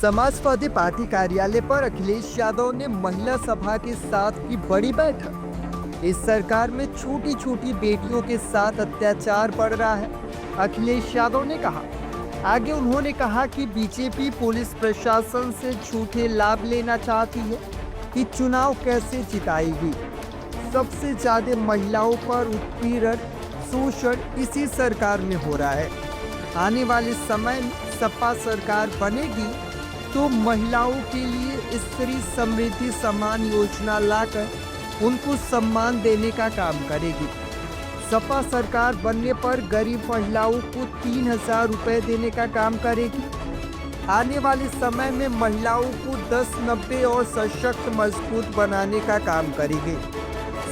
Samajwadi party कार्यालय पर अखिलेश यादव ने महिला सभा के साथ की बड़ी बैठक। इस सरकार में छोटी छोटी बेटियों के साथ अत्याचार बढ़ रहा है, अखिलेश यादव ने कहा। आगे उन्होंने कहा कि बीजेपी पुलिस प्रशासन से झूठे लाभ लेना चाहती है कि चुनाव कैसे जिताएगी। सबसे ज्यादा महिलाओं पर उत्पीड़न, शोषण इसी सरकार में हो रहा है। आने वाले समय में सपा सरकार बनेगी तो महिलाओं के लिए स्त्री समृद्धि सम्मान योजना लाकर उनको सम्मान देने का काम करेगी। सपा सरकार बनने पर गरीब महिलाओं को 3,000 रुपये देने का काम करेगी। आने वाले समय में महिलाओं को 10-90 और सशक्त मजबूत बनाने का काम करेगी।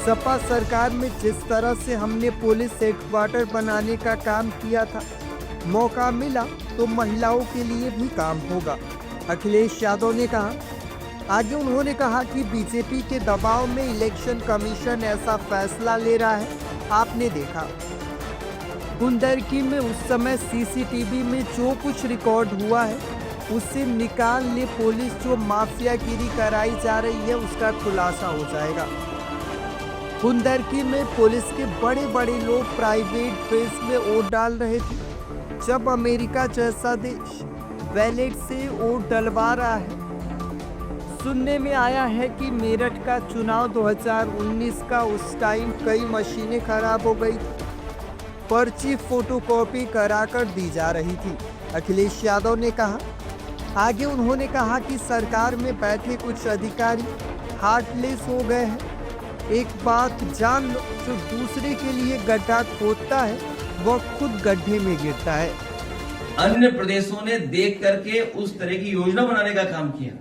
सपा सरकार में जिस तरह से हमने पुलिस हेडक्वार्टर बनाने का काम किया था, मौका मिला तो महिलाओं के लिए भी काम होगा, अखिलेश यादव ने कहा। आगे उन्होंने कहा कि बीजेपी के दबाव में इलेक्शन कमीशन ऐसा फैसला ले रहा है। आपने देखा कुंदरकी में उस समय सीसीटीवी में जो कुछ रिकॉर्ड हुआ है उसे निकाल ले पुलिस, जो माफियागिरी कराई जा रही है उसका खुलासा हो जाएगा। कुंदरकी में पुलिस के बड़े बड़े लोग प्राइवेट बेस में वोट डाल रहे थे, जब अमेरिका जैसा देश बैलेट से वोट डलवा रहा है। सुनने में आया है कि मेरठ का चुनाव 2019 का, उस टाइम कई मशीनें खराब हो गई, पर्ची फोटोकॉपी कराकर दी जा रही थी, अखिलेश यादव ने कहा। आगे उन्होंने कहा कि सरकार में बैठे कुछ अधिकारी हार्टलेस हो गए हैं। एक बात जान लो, जो दूसरे के लिए गड्ढा खोदता है वह खुद गड्ढे में गिरता है। अन्य प्रदेशों ने देख करके उस तरह की योजना बनाने का काम किया।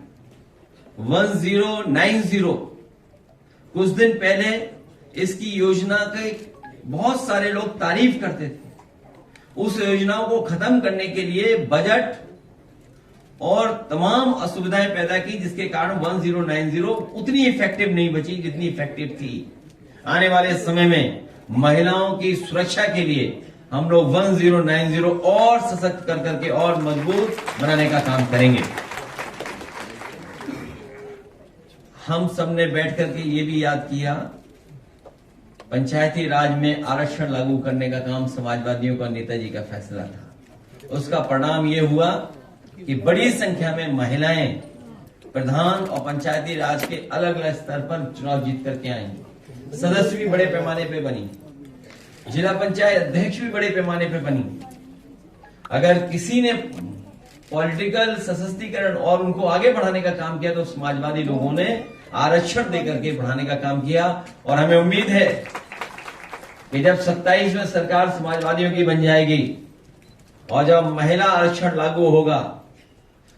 1090 कुछ दिन पहले इसकी योजना के बहुत सारे लोग तारीफ करते थे। उस योजनाओं को खत्म करने के लिए बजट और तमाम असुविधाएं पैदा की, जिसके कारण 1090 उतनी इफेक्टिव नहीं बची जितनी इफेक्टिव थी। आने वाले समय में महिलाओं की सुरक्षा के लिए हम लोग 1090 और सशक्त कर करके और मजबूत बनाने का काम करेंगे। हम सबने बैठ करके ये भी याद किया, पंचायती राज में आरक्षण लागू करने का काम समाजवादियों का, नेताजी का फैसला था। उसका परिणाम ये हुआ कि बड़ी संख्या में महिलाएं प्रधान और पंचायती राज के अलग अलग स्तर पर चुनाव जीत करके आई। सदस्य भी बड़े पैमाने पे बनी, जिला पंचायत अध्यक्ष भी बड़े पैमाने पे बनी। अगर किसी ने पॉलिटिकल सशक्तिकरण और उनको आगे बढ़ाने का काम किया तो समाजवादी लोगों ने आरक्षण देकर के बढ़ाने का काम किया। और हमें उम्मीद है कि जब 27 में सरकार समाजवादियों की बन जाएगी और जब महिला आरक्षण लागू होगा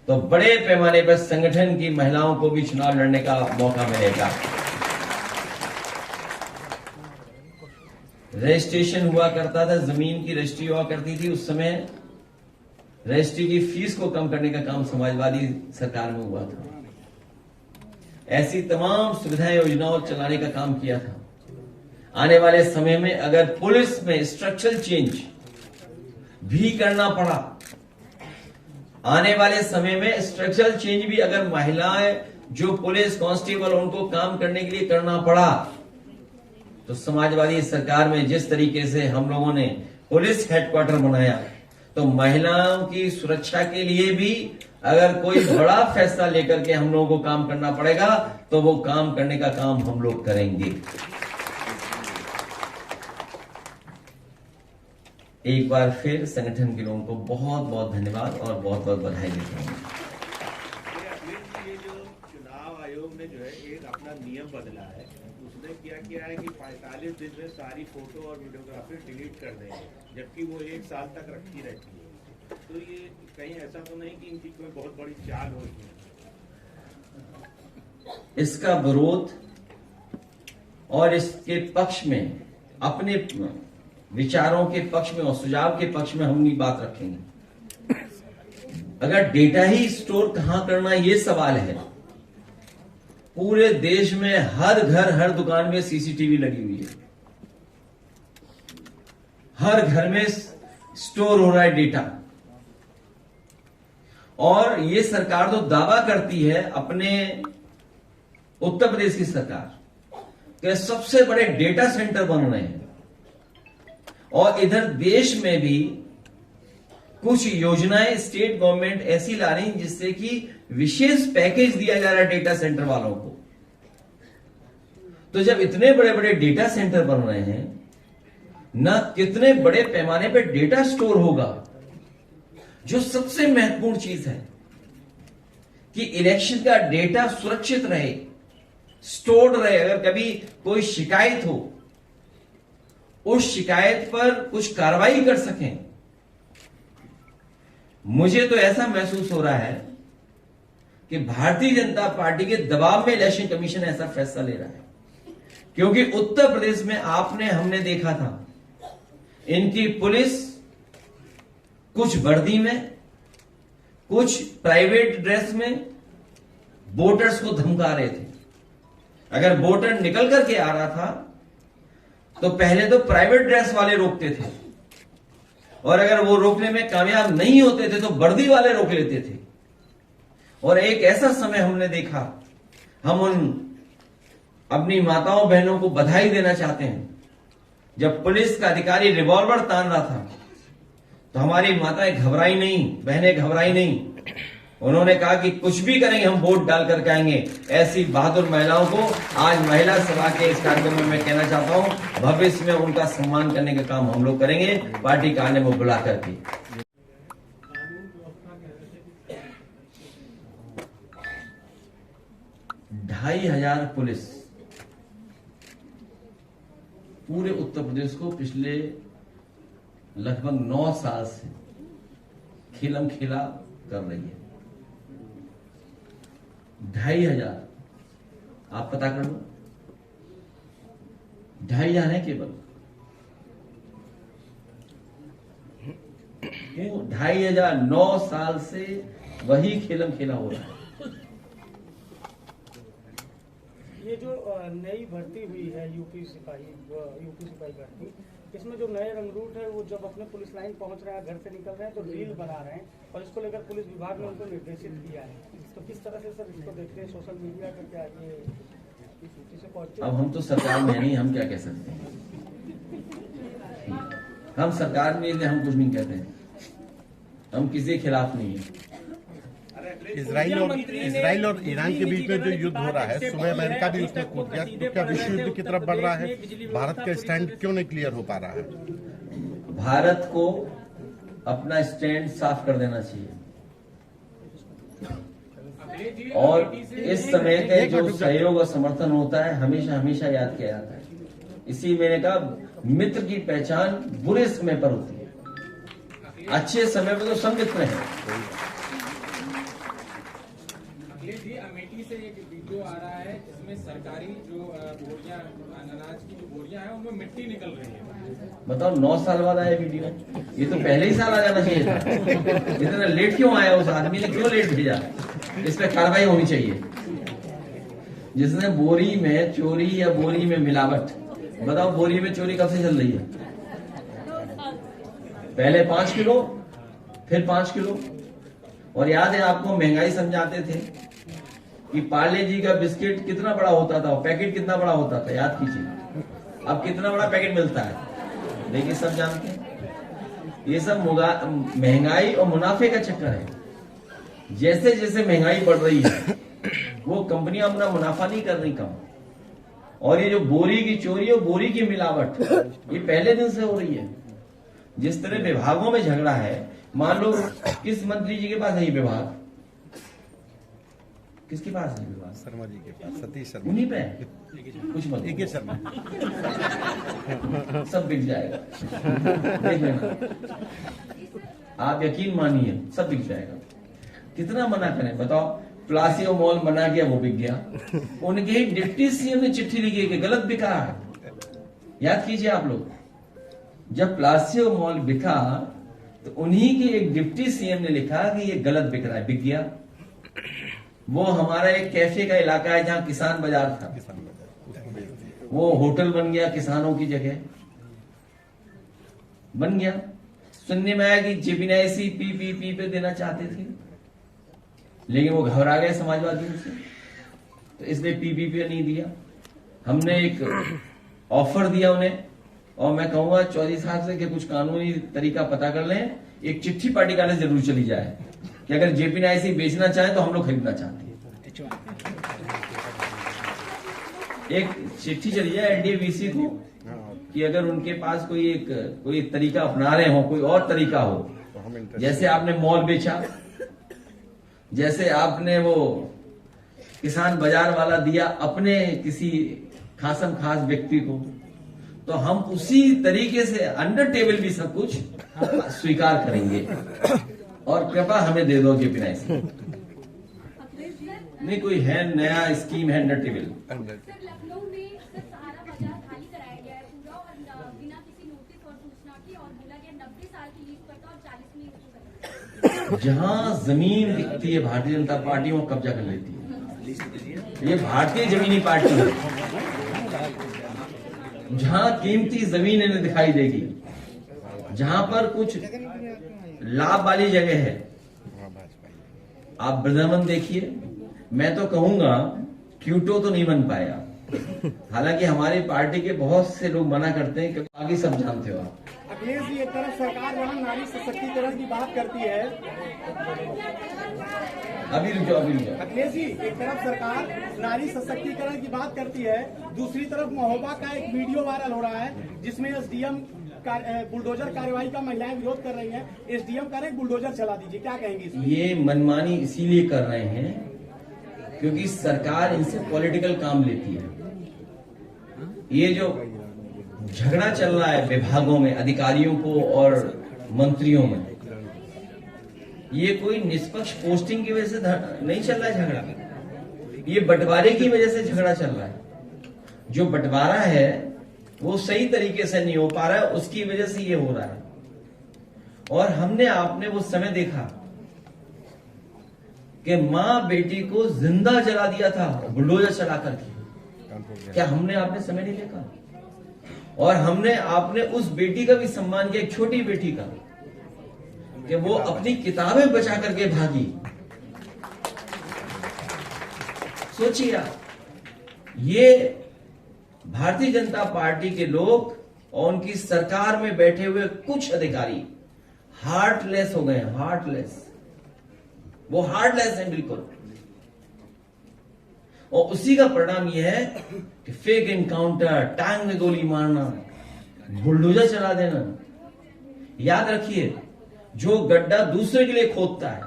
तो बड़े पैमाने पर संगठन की महिलाओं को भी चुनाव लड़ने का मौका मिलेगा। रजिस्ट्रेशन हुआ करता था, जमीन की रजिस्ट्री हुआ करती थी, उस समय रजिस्ट्री की फीस को कम करने का काम समाजवादी सरकार में हुआ था। ऐसी तमाम सुविधाएं, योजनाओं चलाने का काम किया था। आने वाले समय में अगर पुलिस में स्ट्रक्चरल चेंज भी करना पड़ा, आने वाले समय में स्ट्रक्चरल चेंज भी अगर महिलाएं जो पुलिस कांस्टेबल उनको काम करने के लिए करना पड़ा, तो समाजवादी सरकार में जिस तरीके से हम लोगों ने पुलिस हेडक्वार्टर बनाया, तो महिलाओं की सुरक्षा के लिए भी अगर कोई बड़ा फैसला लेकर के हम लोगों को काम करना पड़ेगा तो वो काम करने का काम हम लोग करेंगे। एक बार फिर संगठन के लोगों को बहुत बहुत धन्यवाद और बहुत बहुत बधाई देता हूं। ये जो चुनाव आयोग ने जो है एक अपना नियम बदला है, उसने क्या किया है कि 45 दिन में सारी फोटो और वीडियोग्राफी डिलीट कर देंगे, जबकि वो 1 साल तक रखी रहती है। तो ये कहीं ऐसा तो नहीं कि इनकी कोई बहुत बड़ी चाल होगी? इसका विरोध और इसके पक्ष में, अपने विचारों के पक्ष में और सुझाव के पक्ष में हम ये बात रखेंगे। अगर डेटा ही स्टोर कहां करना, ये सवाल है। पूरे देश में हर घर, हर दुकान में सीसीटीवी लगी हुई है, हर घर में स्टोर हो रहा है डेटा। और ये सरकार तो दावा करती है, अपने उत्तर प्रदेश की सरकार, कि सबसे बड़े डेटा सेंटर बन रहे हैं, और इधर देश में भी कुछ योजनाएं स्टेट गवर्नमेंट ऐसी ला रही जिससे कि विशेष पैकेज दिया जा रहा है डेटा सेंटर वालों को। तो जब इतने बड़े बड़े डेटा सेंटर बन रहे हैं, ना कितने बड़े पैमाने पे डेटा स्टोर होगा, जो सबसे महत्वपूर्ण चीज है कि इलेक्शन का डेटा सुरक्षित रहे, स्टोर्ड रहे। अगर कभी कोई शिकायत हो, उस शिकायत पर कुछ कार्रवाई कर सकें। मुझे तो ऐसा महसूस हो रहा है कि भारतीय जनता पार्टी के दबाव में इलेक्शन कमीशन ऐसा फैसला ले रहा है, क्योंकि उत्तर प्रदेश में हमने देखा था, इनकी पुलिस कुछ वर्दी में, कुछ प्राइवेट ड्रेस में वोटर्स को धमका रहे थे। अगर वोटर निकल करके आ रहा था तो पहले तो प्राइवेट ड्रेस वाले रोकते थे, और अगर वो रोकने में कामयाब नहीं होते थे तो वर्दी वाले रोक लेते थे। और एक ऐसा समय हमने देखा, हम उन अपनी माताओं बहनों को बधाई देना चाहते हैं, जब पुलिस का अधिकारी रिवॉल्वर तान रहा था तो हमारी माताएं घबराई नहीं, बहनें घबराई नहीं। उन्होंने कहा कि कुछ भी करेंगे, हम वोट डाल करके आएंगे। ऐसी बहादुर महिलाओं को आज महिला सभा के इस कार्यक्रम में मैं कहना चाहता हूं, भविष्य में उनका सम्मान करने का काम हम लोग करेंगे, पार्टी कार्य में बुला करके। 2500 पुलिस पूरे उत्तर प्रदेश को पिछले लगभग 9 साल से खेलम खेला कर रही है। 2500, आप पता कर लो, 2500 है केवल। 2500 9 साल से वही खेलम खेला हो रहा है। ये जो नई भर्ती हुई है यूपी सिपाही भर्ती, इसमें जो नए रंगरूट है वो जब अपने पुलिस लाइन पहुंच रहे हैं, घर से निकल रहे हैं तो रील बना रहे हैं, और इसको लेकर पुलिस विभाग ने उनको निर्देशित किया है। तो किस तरह से सर इसको देखते हैं, सोशल मीडिया का क्या ये इस पॉजिटिव? अब हम तो सरकार में नहीं, हम क्या कह सकते हैं? हम सरकार में हम कुछ नहीं कहते हैं, हम किसी के खिलाफ नहीं है। इजराइल और ईरान के बीच में जो युद्ध हो रहा है, सुबह अमेरिका भी उसमें कूद गया, तो क्या विश्व युद्ध की तरफ बढ़ रहा है? भारत का स्टैंड क्यों नहीं क्लियर हो पा रहा है? भारत को अपना स्टैंड साफ कर देना चाहिए, और इस समय का जो सहयोग और समर्थन होता है हमेशा हमेशा याद किया जाता है। इसी मैंने कहा, मित्र की पहचान बुरे समय पर होती है, अच्छे समय पर तो सब मित्र हैं। अमेठी से एक वीडियो आ रहा है जिसमें सरकारी जो बोरियां, अनाज की जो बोरियां हैं उनमें मिट्टी निकल रही है। बताओ, 9 साल बाद आया वीडियो, ये तो पहले ही साल आ जाना चाहिए था। इतना लेट क्यों आया? उस आदमी ने क्यों लेट भेजा? इस पर कार्रवाई होनी चाहिए। जिसने बोरी में चोरी या बोरी में मिलावट, बताओ बोरी में चोरी कब से चल रही है? पहले 5 किलो, फिर 5 किलो। और याद है आपको, महंगाई समझाते थे कि पार्ले जी का बिस्किट कितना बड़ा होता था, पैकेट कितना बड़ा होता था, याद कीजिए। अब कितना बड़ा पैकेट मिलता है, देखिए सब जानते हैं। ये सब महंगाई और मुनाफे का चक्कर है। जैसे जैसे महंगाई बढ़ रही है, वो कंपनियां अपना मुनाफा नहीं कर रही कम। और ये जो बोरी की चोरी और बोरी की मिलावट, ये पहले दिन से हो रही है। जिस तरह विभागों में झगड़ा है, मान लो किस मंत्री जी के पास है ये विभाग, किसके पास है विभाग? शर्मा जी के पास, सतीश शर्मा। उन्हीं पे कुछ मत, एक शर्मा। सब बिक जाएगा, देख लेना, आप यकीन मानिए, सब बिक जाएगा। कितना मना करें बताओ? प्लासियो मॉल बना गया, वो बिक गया। उनके ही डिप्टी सीएम ने चिट्ठी लिखी कि गलत बिका है। याद कीजिए आप लोग, जब प्लासियो मॉल बिका तो उन्हीं के एक डिप्टी सीएम ने लिखा कि ये गलत बिक रहा है, बिक गया। वो हमारा एक कैफे का इलाका है जहां किसान बाजार था, वो होटल बन गया, किसानों की जगह बन गया। सुनने में आया कि जेपीएससी पीपीपी पे देना चाहते थे, लेकिन वो घबरा गए समाजवादियों से, तो इसलिए पीपीपी नहीं दिया। हमने एक ऑफर दिया उन्हें, और मैं कहूंगा चौधरी साहब से कि कुछ कानूनी तरीका पता कर लें, एक चिट्ठी पार्टी का जरूर चली जाए कि अगर जेपीएनआईसी बेचना चाहे तो हम लोग खरीदना चाहते हैं। एक चिट्ठी चली जाए एनडीवीसी को कि अगर उनके पास कोई तरीका अपना रहे हो, कोई और तरीका हो, जैसे आपने मॉल बेचा, जैसे आपने वो किसान बाजार वाला दिया अपने किसी खासम खास व्यक्ति को, तो हम उसी तरीके से अंडर टेबल भी सब कुछ स्वीकार करेंगे, और कृपा हमें दे दो जेपीएनआईसी। नहीं कोई है नया स्कीम है अंडर टेबल। सर लखनऊ में सर सहारा बाजार खाली कराया गया है पूरा, और बिना किसी नोटिस और सूचना के, और बोला गया 90 साल की लीज पर था और 40 में यूज करता है। जहां जमीन दिखती है भारतीय जनता पार्टी वहां कब्जा कर लेती है। ये भारतीय जमीनी पार्टी है। जहां कीमती जमीन इन्हें दिखाई देगी, जहां पर कुछ लाभ वाली जगह है, आप वृंदावन देखिए। मैं तो कहूंगा क्यूटो तो नहीं बन पाया, हालांकि हमारी पार्टी के बहुत से लोग मना करते हैं, क्योंकि बाकी सब जानते हो आप। अखिलेश जी, एक तरफ सरकार जहां नारी सशक्तिकरण की बात करती है, अभी रुक जाओ। अखिलेश जी, एक तरफ सरकार नारी सशक्तिकरण की बात करती है, दूसरी तरफ महोबा का एक वीडियो वायरल हो रहा है जिसमें एसडीएम बुलडोजर कार्रवाई का महिलाएं विरोध कर रही हैं। एसडीएम कह रहे हैं बुलडोजर चला दीजिए, क्या कहेंगे इसमें? ये मनमानी इसीलिए कर रहे हैं क्योंकि सरकार इनसे पॉलिटिकल काम लेती है। ये जो झगड़ा चल रहा है विभागों में, अधिकारियों को और मंत्रियों में, ये कोई निष्पक्ष पोस्टिंग की वजह से नहीं चल रहा है झगड़ा, ये बंटवारे की वजह से झगड़ा चल रहा है। जो बंटवारा है वो सही तरीके से नहीं हो पा रहा है, उसकी वजह से ये हो रहा है। और आपने वो समय देखा कि मां बेटी को जिंदा जला दिया था बुलडोजर चला करके। क्या आपने समय नहीं देखा? और आपने उस बेटी का भी सम्मान किया, एक छोटी बेटी का, कि वो अपनी किताबें बचा करके भागी। सोचिए आप, ये भारतीय जनता पार्टी के लोग और उनकी सरकार में बैठे हुए कुछ अधिकारी हार्टलेस हो गए हैं, हार्टलेस। वो हार्टलेस है बिल्कुल। और उसी का परिणाम यह है कि फेक एनकाउंटर, टांग में गोली मारना, बुलडोजर चला देना। याद रखिए, जो गड्ढा दूसरे के लिए खोदता है,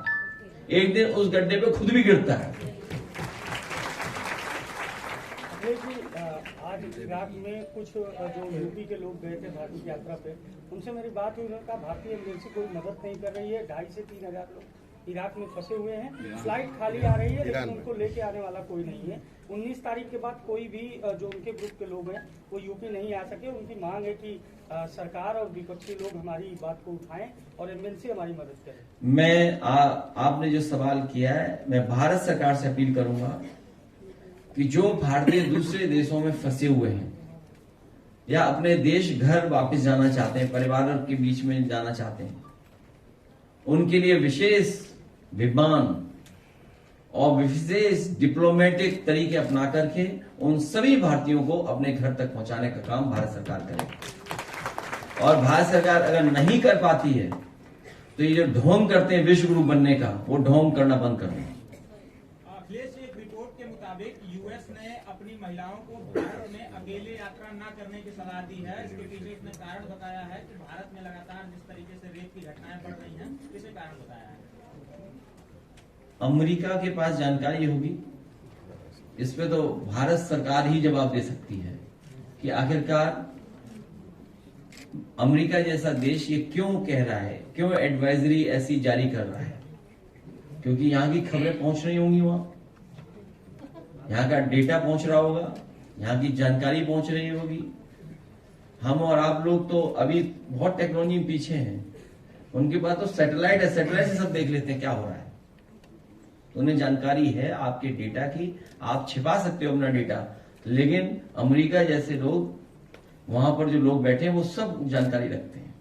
एक दिन उस गड्ढे पे खुद भी गिरता है। आज इराक में कुछ जो यूपी के लोग गए थे धार्मिक यात्रा पे, उनसे मेरी बात हुई, उन्होंने कहा भारतीय एजेंसी कोई मदद नहीं कर रही है। 2,500 से 3,000 लोग इराक में फंसे हुए हैं, फ्लाइट खाली आ रही है, लेकिन उनको लेके आने वाला कोई नहीं है। 19 तारीख के बाद कोई भी जो उनके ग्रुप के लोग हैं वो यूपी नहीं आ सके। उनकी मांग है कि सरकार और विपक्षी लोग हमारी बात को उठाएं और एमएनसी हमारी मदद करे। आपने जो सवाल किया है, मैं भारत सरकार से अपील करूंगा कि जो भारतीय दूसरे देशों में फंसे हुए हैं या अपने देश घर वापस जाना चाहते हैं, परिवार के बीच में जाना चाहते हैं, उनके लिए विशेष विमान और विशेष डिप्लोमेटिक तरीके अपना करके उन सभी भारतीयों को अपने घर तक पहुंचाने का काम भारत सरकार करे। और भारत सरकार अगर नहीं कर पाती है तो ये जो ढोंग करते हैं विश्व गुरु बनने का, वो ढोंग करना बंद कर दें। अखिलेश, एक रिपोर्ट के मुताबिक यूएस ने अपनी महिलाओं को भारत में अकेले यात्रा न करने की सलाह दी है। इसके पीछे इसने कारण बताया है कि भारत में लगातार जिस तरीके से रेप की घटनाएं बढ़ रही हैं, इसे कारण बताया है। अमेरिका के पास जानकारी होगी, इस पे तो भारत सरकार ही जवाब दे सकती है कि आखिरकार अमेरिका जैसा देश ये क्यों कह रहा है, क्यों एडवाइजरी ऐसी जारी कर रहा है। क्योंकि यहाँ की खबरें पहुंच रही होंगी, वहां यहाँ का डेटा पहुंच रहा होगा, यहाँ की जानकारी पहुंच रही होगी। हम और आप लोग तो अभी बहुत टेक्नोलॉजी में पीछे हैं, उनके पास तो सैटेलाइट है, सैटेलाइट से सब देख लेते हैं क्या हो रहा है। तो उन्हें जानकारी है आपके डेटा की, आप छिपा सकते हो अपना डेटा, लेकिन अमेरिका जैसे लोग, वहां पर जो लोग बैठे हैं वो सब जानकारी रखते हैं।